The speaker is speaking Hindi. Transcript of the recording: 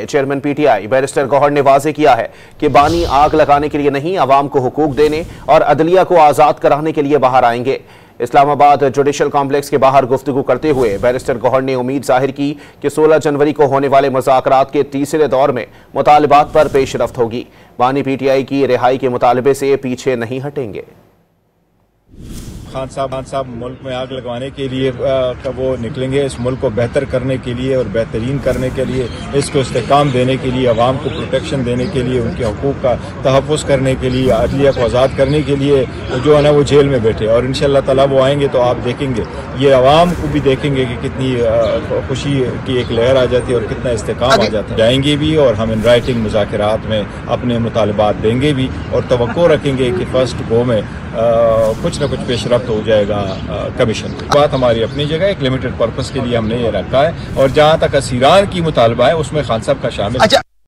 चेयरमैन पीटीआई बैरिस्टर गौहर ने वाजे किया है कि बानी आग लगाने के लिए नहीं, अवाम को हुकूक देने और अदलिया को आजाद कराने के लिए बाहर आएंगे। इस्लामाबाद जुडिशल कॉम्प्लेक्स के बाहर गुफ्तगू करते हुए बैरिस्टर गौहर ने उम्मीद जाहिर की कि 16 जनवरी को होने वाले मुज़ाकरात के तीसरे दौर में मुतालबात पर पेशरफ्त होगी। बानी पीटीआई की रिहाई के मुतालबे से पीछे नहीं हटेंगे। खान साहब मुल्क में आग लगवाने के लिए वो निकलेंगे, इस मुल्क को बेहतर करने के लिए और बेहतरीन करने के लिए, इसको इस्तेकाम देने के लिए, अवाम को प्रोटेक्शन देने के लिए, उनके हकूक़ का तहफ़्फ़ुज़ करने के लिए, अदलिया को आज़ाद करने के लिए जो है ना वो जेल में बैठे। और इंशाअल्लाह ताला वो आएंगे तो आप देखेंगे, ये अवाम को भी देखेंगे कि कितनी खुशी की एक लहर आ जाती है और कितना इस्तेकाम आ जाता है। जाएंगे भी और हम इन राइटिंग मुज़ाकरात में अपने मुतालबात देंगे भी और तवक्को रखेंगे कि फर्स्ट गो में कुछ न कुछ पेशरफ्त हो जाएगा। कमीशन की बात हमारी अपनी जगह, एक लिमिटेड पर्पस के लिए हमने ये रखा है और जहाँ तक असीरान की मुतालबा है उसमें खान साहब का शामिल